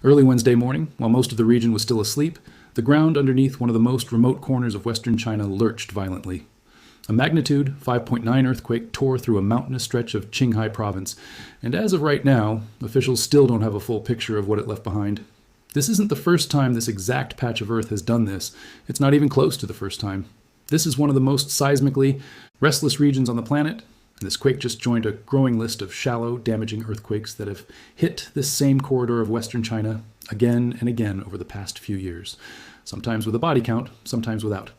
Early Wednesday morning, while most of the region was still asleep, the ground underneath one of the most remote corners of western China lurched violently. A magnitude 5.9 earthquake tore through a mountainous stretch of Qinghai province, and as of right now, officials still don't have a full picture of what it left behind. This isn't the first time this exact patch of Earth has done this. It's not even close to the first time. This is one of the most seismically restless regions on the planet, and this quake just joined a growing list of shallow, damaging earthquakes that have hit this same corridor of western China again and again over the past few years, sometimes with a body count, sometimes without.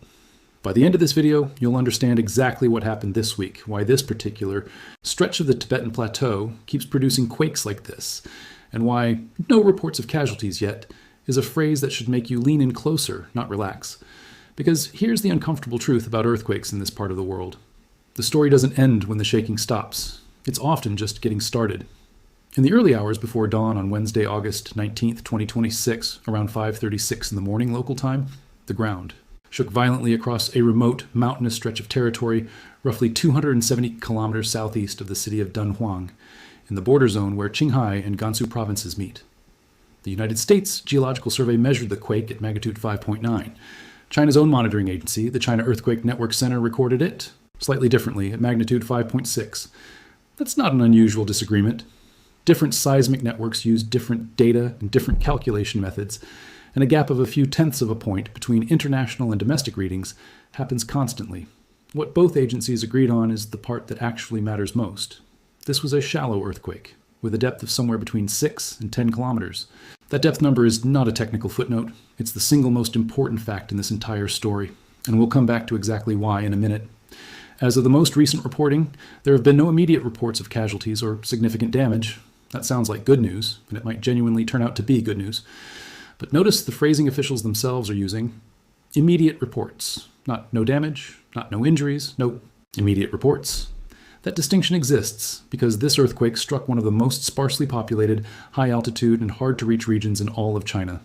By the end of this video, you'll understand exactly what happened this week, why this particular stretch of the Tibetan Plateau keeps producing quakes like this, and why "no reports of casualties yet" is a phrase that should make you lean in closer, not relax. Because here's the uncomfortable truth about earthquakes in this part of the world. The story doesn't end when the shaking stops. It's often just getting started. In the early hours before dawn on Wednesday, August 19th, 2026, around 5:36 in the morning local time, the ground shook violently across a remote, mountainous stretch of territory roughly 270 kilometers southeast of the city of Dunhuang, in the border zone where Qinghai and Gansu provinces meet. The United States Geological Survey measured the quake at magnitude 5.9. China's own monitoring agency, the China Earthquake Network Center, recorded it slightly differently at magnitude 5.6. That's not an unusual disagreement. Different seismic networks use different data and different calculation methods, and a gap of a few tenths of a point between international and domestic readings happens constantly. What both agencies agreed on is the part that actually matters most. This was a shallow earthquake, with a depth of somewhere between 6 and 10 kilometers. That depth number is not a technical footnote. It's the single most important fact in this entire story, and we'll come back to exactly why in a minute. As of the most recent reporting, there have been no immediate reports of casualties or significant damage. That sounds like good news, and it might genuinely turn out to be good news. But notice the phrasing officials themselves are using: immediate reports. Not no damage, not no injuries, no immediate reports. That distinction exists because this earthquake struck one of the most sparsely populated, high-altitude, and hard-to-reach regions in all of China.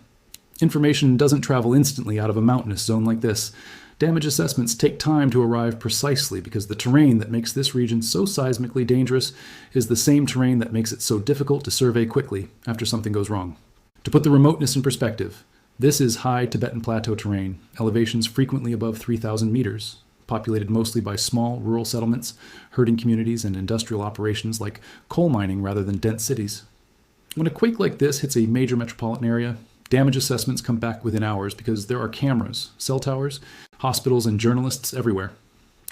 Information doesn't travel instantly out of a mountainous zone like this. Damage assessments take time to arrive precisely because the terrain that makes this region so seismically dangerous is the same terrain that makes it so difficult to survey quickly after something goes wrong. To put the remoteness in perspective, this is high Tibetan Plateau terrain, elevations frequently above 3,000 meters, populated mostly by small rural settlements, herding communities, and industrial operations like coal mining rather than dense cities. When a quake like this hits a major metropolitan area, damage assessments come back within hours because there are cameras, cell towers, hospitals, and journalists everywhere.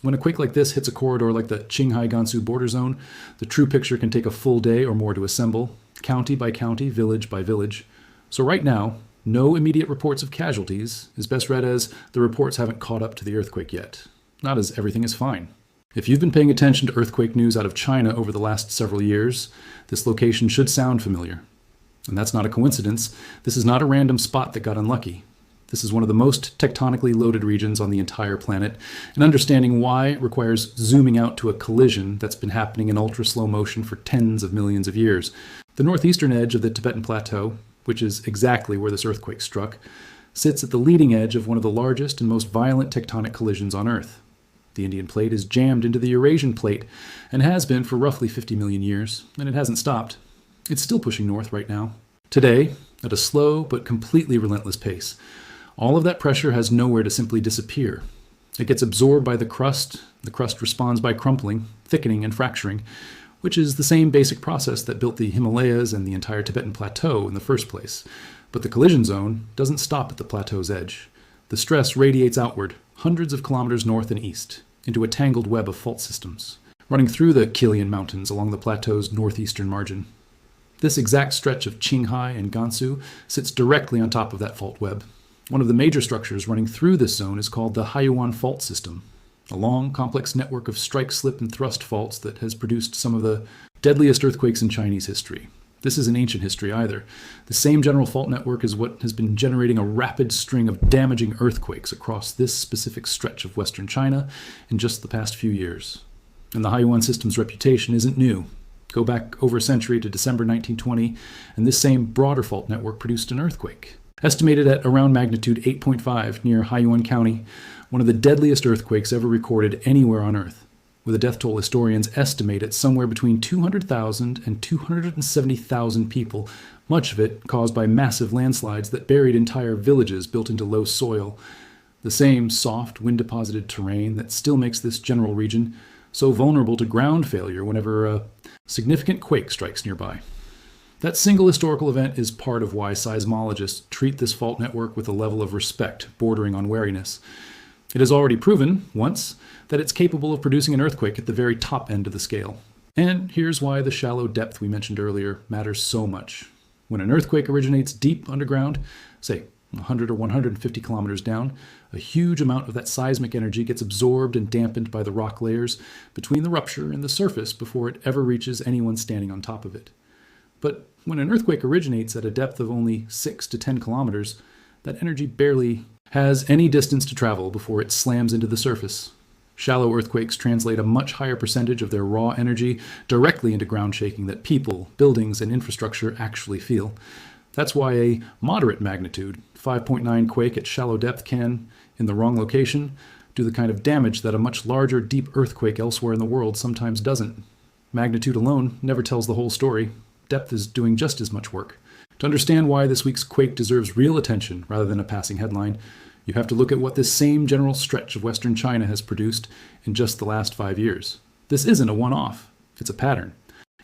When a quake like this hits a corridor like the Qinghai-Gansu border zone, the true picture can take a full day or more to assemble, county by county, village by village. So right now, no immediate reports of casualties is best read as the reports haven't caught up to the earthquake yet, not as everything is fine. If you've been paying attention to earthquake news out of China over the last several years, this location should sound familiar. And that's not a coincidence. This is not a random spot that got unlucky. This is one of the most tectonically loaded regions on the entire planet, and understanding why requires zooming out to a collision that's been happening in ultra-slow motion for tens of millions of years. The northeastern edge of the Tibetan Plateau, which is exactly where this earthquake struck, sits at the leading edge of one of the largest and most violent tectonic collisions on Earth. The Indian plate is jammed into the Eurasian plate, and has been for roughly 50 million years, and it hasn't stopped. It's still pushing north right now. Today, at a slow but completely relentless pace, all of that pressure has nowhere to simply disappear. It gets absorbed by the crust responds by crumpling, thickening, and fracturing, which is the same basic process that built the Himalayas and the entire Tibetan Plateau in the first place. But the collision zone doesn't stop at the plateau's edge. The stress radiates outward, hundreds of kilometers north and east, into a tangled web of fault systems, running through the Kilian Mountains along the plateau's northeastern margin. This exact stretch of Qinghai and Gansu sits directly on top of that fault web. One of the major structures running through this zone is called the Haiyuan Fault System, a long, complex network of strike, slip, and thrust faults that has produced some of the deadliest earthquakes in Chinese history. This isn't ancient history either. The same general fault network is what has been generating a rapid string of damaging earthquakes across this specific stretch of western China in just the past few years. And the Haiyuan system's reputation isn't new. Go back over a century to December 1920, and this same broader fault network produced an earthquake. Estimated at around magnitude 8.5 near Haiyuan County, one of the deadliest earthquakes ever recorded anywhere on Earth, with a death toll historians estimate at somewhere between 200,000 and 270,000 people much of it caused by massive landslides that buried entire villages built into low soil, the same soft, wind-deposited terrain that still makes this general region so vulnerable to ground failure whenever a significant quake strikes nearby. That single historical event is part of why seismologists treat this fault network with a level of respect bordering on wariness. It has already proven, once, that it's capable of producing an earthquake at the very top end of the scale. And here's why the shallow depth we mentioned earlier matters so much. When an earthquake originates deep underground, say 100 or 150 kilometers down, a huge amount of that seismic energy gets absorbed and dampened by the rock layers between the rupture and the surface before it ever reaches anyone standing on top of it. But when an earthquake originates at a depth of only 6 to 10 kilometers, that energy barely has any distance to travel before it slams into the surface. Shallow earthquakes translate a much higher percentage of their raw energy directly into ground shaking that people, buildings, and infrastructure actually feel. That's why a moderate magnitude, 5.9 quake at shallow depth can, in the wrong location, do the kind of damage that a much larger deep earthquake elsewhere in the world sometimes doesn't. Magnitude alone never tells the whole story. Depth is doing just as much work. To understand why this week's quake deserves real attention rather than a passing headline, you have to look at what this same general stretch of Western China has produced in just the last 5 years. This isn't a one-off, it's a pattern.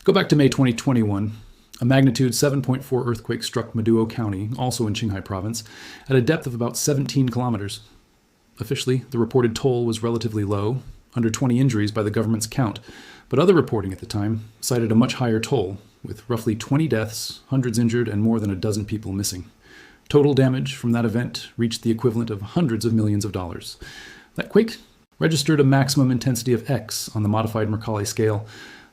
Go back to May 2021. A magnitude 7.4 earthquake struck Maduo County, also in Qinghai Province, at a depth of about 17 kilometers. Officially, the reported toll was relatively low, under 20 injuries by the government's count, but other reporting at the time cited a much higher toll, with roughly 20 deaths, hundreds injured, and more than a dozen people missing. Total damage from that event reached the equivalent of hundreds of millions of dollars. That quake registered a maximum intensity of X on the modified Mercalli scale,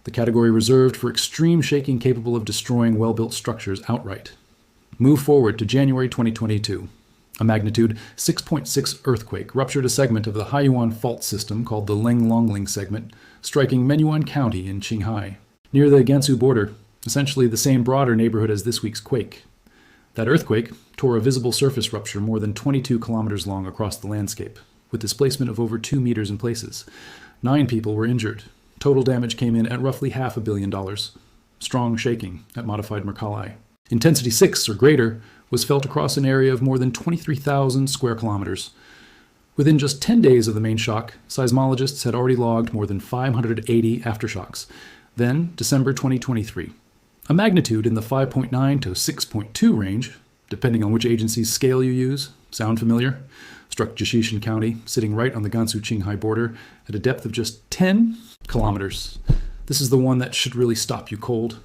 the category reserved for extreme shaking capable of destroying well-built structures outright. Move forward to January 2022. A magnitude 6.6 earthquake ruptured a segment of the Haiyuan fault system called the Lenglongling segment, striking Menyuan County in Qinghai, near the Gansu border, essentially the same broader neighborhood as this week's quake. That earthquake tore a visible surface rupture more than 22 kilometers long across the landscape, with displacement of over 2 meters in places. 9 people were injured. Total damage came in at roughly $500 million. Strong shaking at modified Mercalli. Intensity 6 or greater was felt across an area of more than 23,000 square kilometers. Within just 10 days of the main shock, seismologists had already logged more than 580 aftershocks. Then, December 2023. A magnitude in the 5.9 to 6.2 range, depending on which agency's scale you use. Sound familiar? Struck Jishishan County, sitting right on the Gansu-Qinghai border, at a depth of just 10 kilometers. This is the one that should really stop you cold.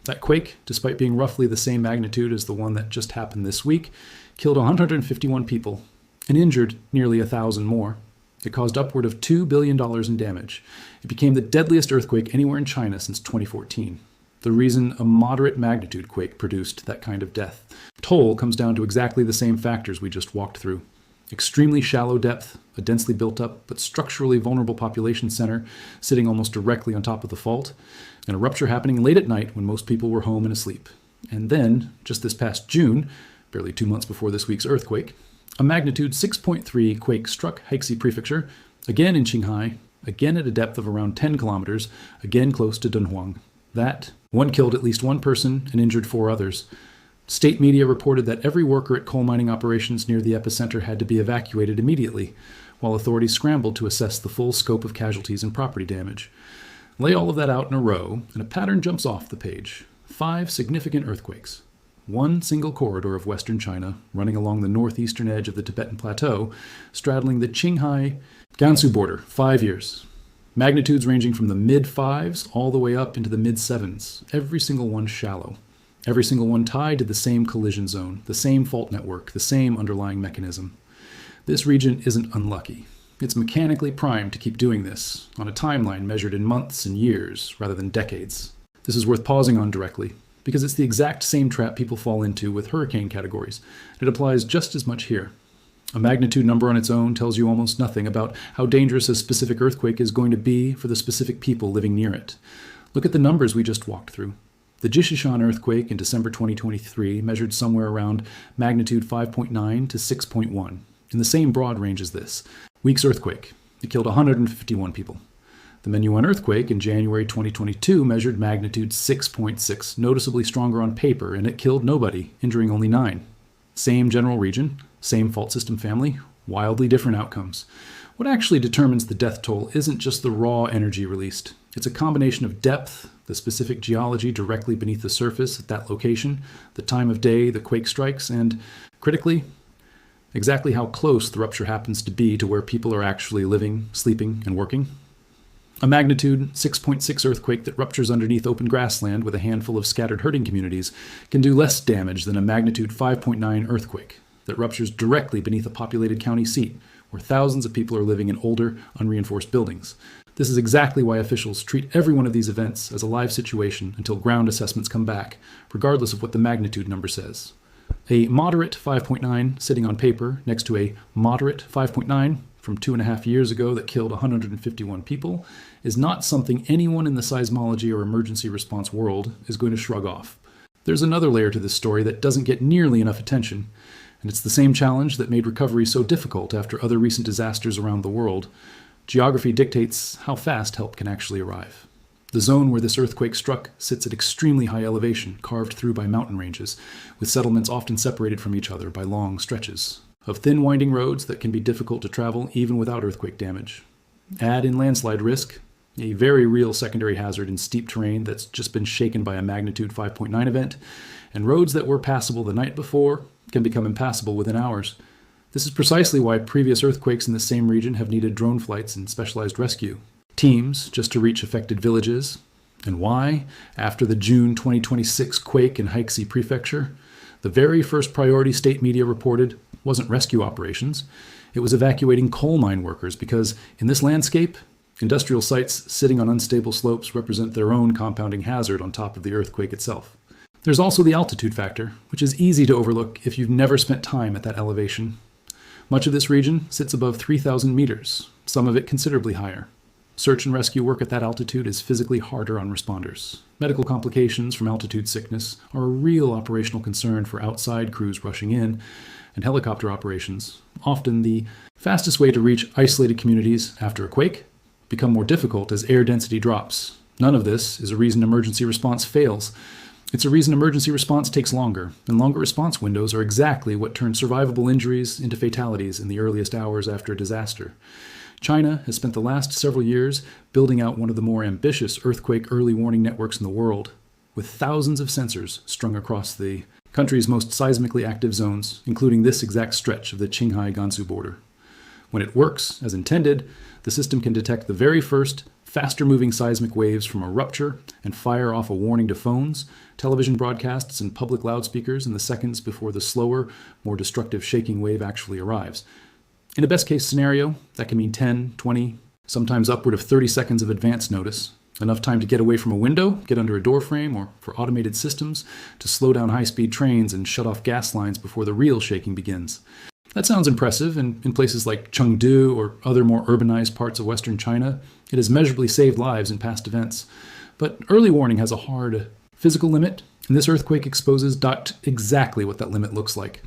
That quake, despite being roughly the same magnitude as the one that just happened this week, killed 151 people and injured nearly 1,000 more. It caused upward of $2 billion in damage. It became the deadliest earthquake anywhere in China since 2014. The reason a moderate magnitude quake produced that kind of death. Toll comes down to exactly the same factors we just walked through. Extremely shallow depth, a densely built up but structurally vulnerable population center sitting almost directly on top of the fault, and a rupture happening late at night when most people were home and asleep. And then, just this past June, barely 2 months before this week's earthquake, a magnitude 6.3 quake struck Haixi Prefecture, again in Qinghai, again at a depth of around 10 kilometers, again close to Dunhuang. That one killed at least one person and injured 4 others. State media reported that every worker at coal mining operations near the epicenter had to be evacuated immediately, while authorities scrambled to assess the full scope of casualties and property damage. Lay all of that out in a row, and a pattern jumps off the page. 5 significant earthquakes. One single corridor of Western China, running along the northeastern edge of the Tibetan Plateau, straddling the Qinghai-Gansu border, 5 years. Magnitudes ranging from the mid-5s all the way up into the mid-7s, every single one shallow. Every single one tied to the same collision zone, the same fault network, the same underlying mechanism. This region isn't unlucky. It's mechanically primed to keep doing this, on a timeline measured in months and years, rather than decades. This is worth pausing on directly, because it's the exact same trap people fall into with hurricane categories. It applies just as much here. A magnitude number on its own tells you almost nothing about how dangerous a specific earthquake is going to be for the specific people living near it. Look at the numbers we just walked through. The Jishishan earthquake in December 2023 measured somewhere around magnitude 5.9 to 6.1, in the same broad range as this. Week's earthquake. It killed 151 people. The Menyuan earthquake in January 2022 measured magnitude 6.6, noticeably stronger on paper, and it killed nobody, injuring only 9. Same general region, same fault system family, wildly different outcomes. What actually determines the death toll isn't just the raw energy released. It's a combination of depth, the specific geology directly beneath the surface at that location, the time of day the quake strikes, and, critically, exactly how close the rupture happens to be to where people are actually living, sleeping, and working. A magnitude 6.6 earthquake that ruptures underneath open grassland with a handful of scattered herding communities can do less damage than a magnitude 5.9 earthquake that ruptures directly beneath a populated county seat, where thousands of people are living in older, unreinforced buildings. This is exactly why officials treat every one of these events as a live situation until ground assessments come back, regardless of what the magnitude number says. A moderate 5.9 sitting on paper next to a moderate 5.9 from 2.5 years ago that killed 151 people is not something anyone in the seismology or emergency response world is going to shrug off. There's another layer to this story that doesn't get nearly enough attention, and it's the same challenge that made recovery so difficult after other recent disasters around the world. Geography dictates how fast help can actually arrive. The zone where this earthquake struck sits at extremely high elevation, carved through by mountain ranges, with settlements often separated from each other by long stretches of thin winding roads that can be difficult to travel even without earthquake damage. Add in landslide risk, a very real secondary hazard in steep terrain that's just been shaken by a magnitude 5.9 event, and roads that were passable the night before can become impassable within hours. This is precisely why previous earthquakes in the same region have needed drone flights and specialized rescue teams just to reach affected villages, and why, after the June 2026 quake in Haixi Prefecture, the very first priority state media reported wasn't rescue operations, it was evacuating coal mine workers, because in this landscape, industrial sites sitting on unstable slopes represent their own compounding hazard on top of the earthquake itself. There's also the altitude factor, which is easy to overlook if you've never spent time at that elevation. Much of this region sits above 3,000 meters, some of it considerably higher. Search and rescue work at that altitude is physically harder on responders. Medical complications from altitude sickness are a real operational concern for outside crews rushing in, and helicopter operations, often the fastest way to reach isolated communities after a quake, become more difficult as air density drops. None of this is a reason emergency response fails. It's a reason emergency response takes longer, and longer response windows are exactly what turn survivable injuries into fatalities in the earliest hours after a disaster. China has spent the last several years building out one of the more ambitious earthquake early warning networks in the world, with thousands of sensors strung across the country's most seismically active zones, including this exact stretch of the Qinghai-Gansu border. When it works as intended, the system can detect the very first, faster-moving seismic waves from a rupture and fire off a warning to phones, television broadcasts, and public loudspeakers in the seconds before the slower, more destructive shaking wave actually arrives. In a best-case scenario, that can mean 10, 20, sometimes upward of 30 seconds of advance notice, enough time to get away from a window, get under a doorframe, or for automated systems to slow down high-speed trains and shut off gas lines before the real shaking begins. That sounds impressive, and in places like Chengdu or other more urbanized parts of Western China, it has measurably saved lives in past events. But early warning has a hard physical limit, and this earthquake exposes exactly what that limit looks like.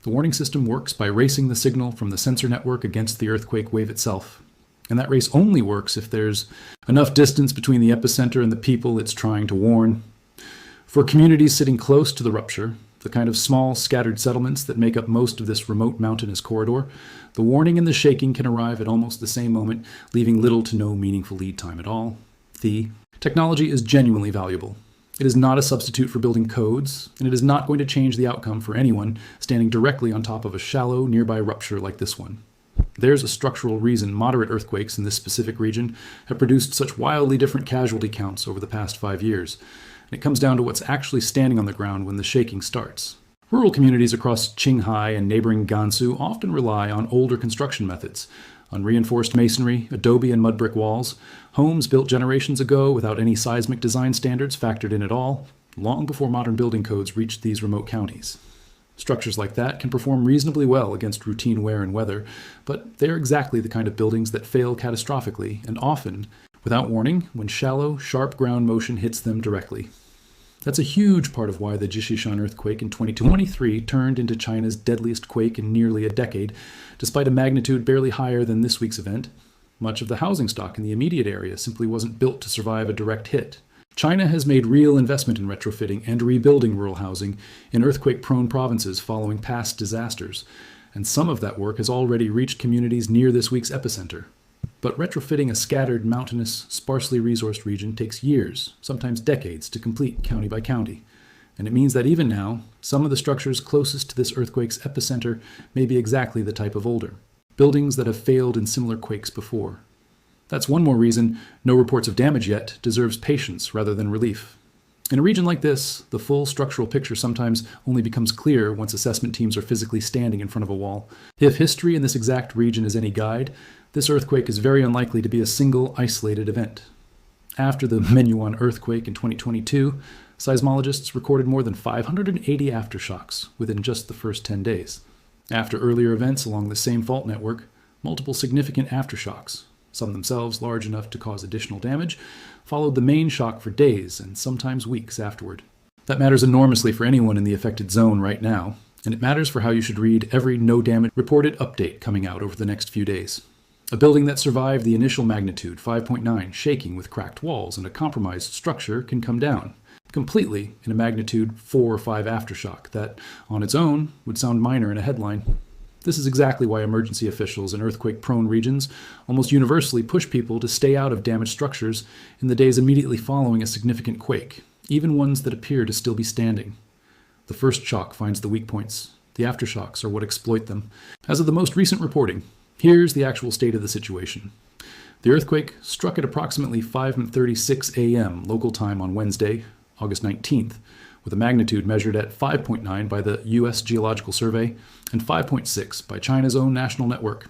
The warning system works by racing the signal from the sensor network against the earthquake wave itself. And that race only works if there's enough distance between the epicenter and the people it's trying to warn. For communities sitting close to the rupture, the kind of small, scattered settlements that make up most of this remote mountainous corridor, the warning and the shaking can arrive at almost the same moment, leaving little to no meaningful lead time at all. The technology is genuinely valuable. It is not a substitute for building codes, and it is not going to change the outcome for anyone standing directly on top of a shallow, nearby rupture like this one. There's a structural reason moderate earthquakes in this specific region have produced such wildly different casualty counts over the past 5 years. And it comes down to what's actually standing on the ground when the shaking starts. Rural communities across Qinghai and neighboring Gansu often rely on older construction methods, on reinforced masonry, adobe and mud brick walls, homes built generations ago without any seismic design standards factored in at all, long before modern building codes reached these remote counties. Structures like that can perform reasonably well against routine wear and weather, but they're exactly the kind of buildings that fail catastrophically, and often without warning, when shallow, sharp ground motion hits them directly. That's a huge part of why the Jishishan earthquake in 2023 turned into China's deadliest quake in nearly a decade, despite a magnitude barely higher than this week's event. Much of the housing stock in the immediate area simply wasn't built to survive a direct hit. China has made real investment in retrofitting and rebuilding rural housing in earthquake-prone provinces following past disasters, and some of that work has already reached communities near this week's epicenter. But retrofitting a scattered, mountainous, sparsely resourced region takes years, sometimes decades, to complete county by county. And it means that even now, some of the structures closest to this earthquake's epicenter may be exactly the type of older, buildings that have failed in similar quakes before. That's one more reason no reports of damage yet deserves patience rather than relief. In a region like this, the full structural picture sometimes only becomes clear once assessment teams are physically standing in front of a wall. If history in this exact region is any guide, this earthquake is very unlikely to be a single isolated event. After the Menyuan earthquake in 2022, seismologists recorded more than 580 aftershocks within just the first 10 days. After earlier events along the same fault network, multiple significant aftershocks, some themselves large enough to cause additional damage, followed the main shock for days and sometimes weeks afterward. That matters enormously for anyone in the affected zone right now, and it matters for how you should read every no damage reported update coming out over the next few days. A building that survived the initial magnitude, 5.9, shaking with cracked walls and a compromised structure can come down completely in a magnitude 4 or 5 aftershock that, on its own, would sound minor in a headline. This is exactly why emergency officials in earthquake-prone regions almost universally push people to stay out of damaged structures in the days immediately following a significant quake, even ones that appear to still be standing. The first shock finds the weak points. The aftershocks are what exploit them. As of the most recent reporting, here's the actual state of the situation. The earthquake struck at approximately 5:36 a.m. local time on Wednesday, August 19th, with a magnitude measured at 5.9 by the U.S. Geological Survey and 5.6 by China's own national network.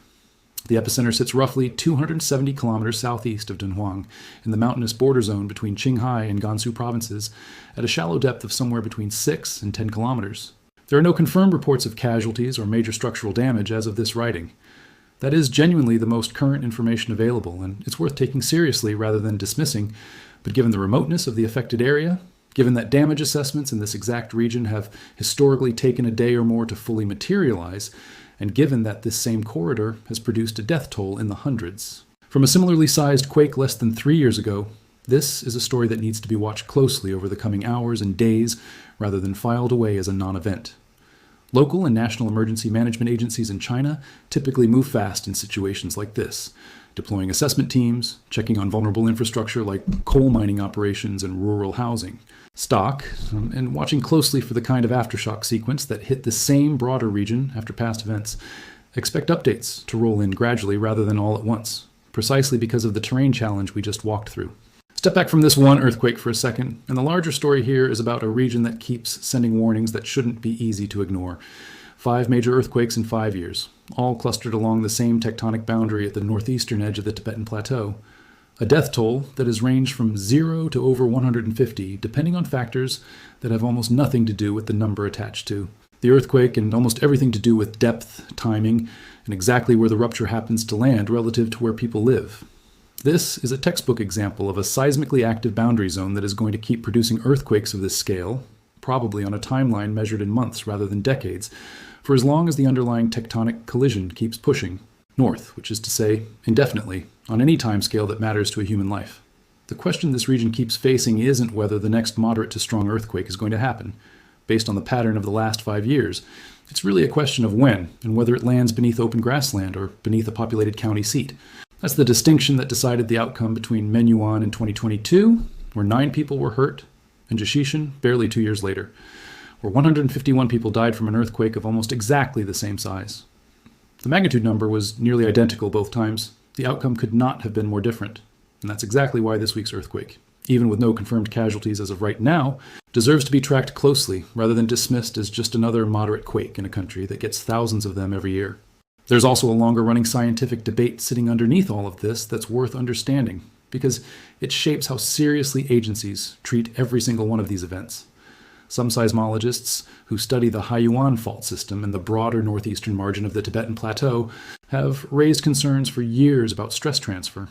The epicenter sits roughly 270 kilometers southeast of Dunhuang in the mountainous border zone between Qinghai and Gansu provinces at a shallow depth of somewhere between 6 and 10 kilometers. There are no confirmed reports of casualties or major structural damage as of this writing. That is genuinely the most current information available, and it's worth taking seriously rather than dismissing, but given the remoteness of the affected area, given that damage assessments in this exact region have historically taken a day or more to fully materialize, and given that this same corridor has produced a death toll in the hundreds. From a similarly sized quake less than 3 years ago, this is a story that needs to be watched closely over the coming hours and days rather than filed away as a non-event. Local and national emergency management agencies in China typically move fast in situations like this, deploying assessment teams, checking on vulnerable infrastructure like coal mining operations and rural housing, stock, and watching closely for the kind of aftershock sequence that hit the same broader region after past events. Expect updates to roll in gradually rather than all at once, precisely because of the terrain challenge we just walked through. Step back from this one earthquake for a second, and the larger story here is about a region that keeps sending warnings that shouldn't be easy to ignore. 5 major earthquakes in 5 years, all clustered along the same tectonic boundary at the northeastern edge of the Tibetan Plateau. A death toll that has ranged from 0 to over 150, depending on factors that have almost nothing to do with the number attached to the earthquake and almost everything to do with depth, timing, and exactly where the rupture happens to land relative to where people live. This is a textbook example of a seismically active boundary zone that is going to keep producing earthquakes of this scale, probably on a timeline measured in months rather than decades, for as long as the underlying tectonic collision keeps pushing north, which is to say, indefinitely, on any timescale that matters to a human life. The question this region keeps facing isn't whether the next moderate to strong earthquake is going to happen. Based on the pattern of the last 5 years, it's really a question of when, and whether it lands beneath open grassland or beneath a populated county seat. That's the distinction that decided the outcome between Menyuan in 2022, where 9 people were hurt, and Jashishan barely 2 years later, where 151 people died from an earthquake of almost exactly the same size. The magnitude number was nearly identical both times. The outcome could not have been more different, and that's exactly why this week's earthquake, even with no confirmed casualties as of right now, deserves to be tracked closely rather than dismissed as just another moderate quake in a country that gets thousands of them every year. There's also a longer-running scientific debate sitting underneath all of this that's worth understanding, because it shapes how seriously agencies treat every single one of these events. Some seismologists who study the Haiyuan fault system and the broader northeastern margin of the Tibetan Plateau have raised concerns for years about stress transfer.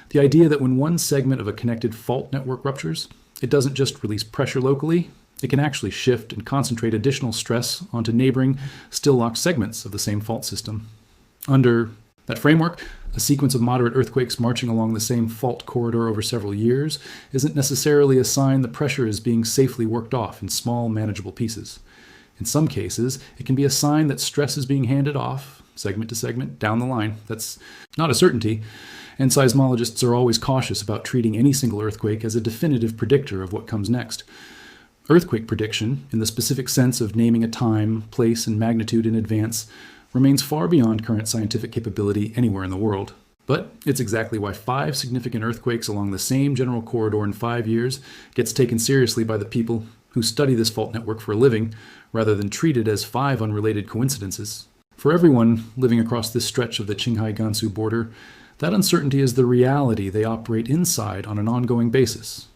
The idea that when one segment of a connected fault network ruptures, it doesn't just release pressure locally, it can actually shift and concentrate additional stress onto neighboring, still locked segments of the same fault system. Under That framework, a sequence of moderate earthquakes marching along the same fault corridor over several years, isn't necessarily a sign the pressure is being safely worked off in small, manageable pieces. In some cases, it can be a sign that stress is being handed off, segment to segment, down the line. That's not a certainty, and seismologists are always cautious about treating any single earthquake as a definitive predictor of what comes next. Earthquake prediction, in the specific sense of naming a time, place, and magnitude in advance, remains far beyond current scientific capability anywhere in the world. But it's exactly why 5 significant earthquakes along the same general corridor in 5 years gets taken seriously by the people who study this fault network for a living, rather than treat it as 5 unrelated coincidences. For everyone living across this stretch of the Qinghai-Gansu border, that uncertainty is the reality they operate inside on an ongoing basis.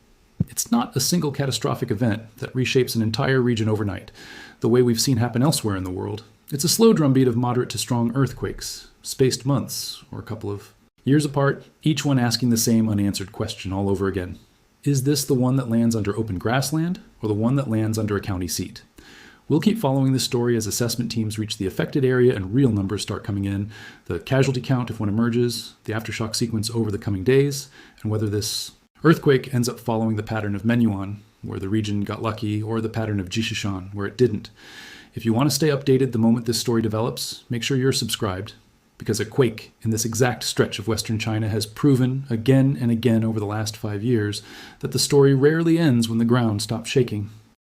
It's not a single catastrophic event that reshapes an entire region overnight, the way we've seen happen elsewhere in the world. It's a slow drumbeat of moderate to strong earthquakes, spaced months, or a couple of years apart, each one asking the same unanswered question all over again. Is this the one that lands under open grassland, or the one that lands under a county seat? We'll keep following this story as assessment teams reach the affected area and real numbers start coming in, the casualty count if one emerges, the aftershock sequence over the coming days, and whether this earthquake ends up following the pattern of Menyuan, where the region got lucky, or the pattern of Jishishan, where it didn't. If you want to stay updated the moment this story develops, make sure you're subscribed, because a quake in this exact stretch of Western China has proven again and again over the last 5 years that the story rarely ends when the ground stops shaking.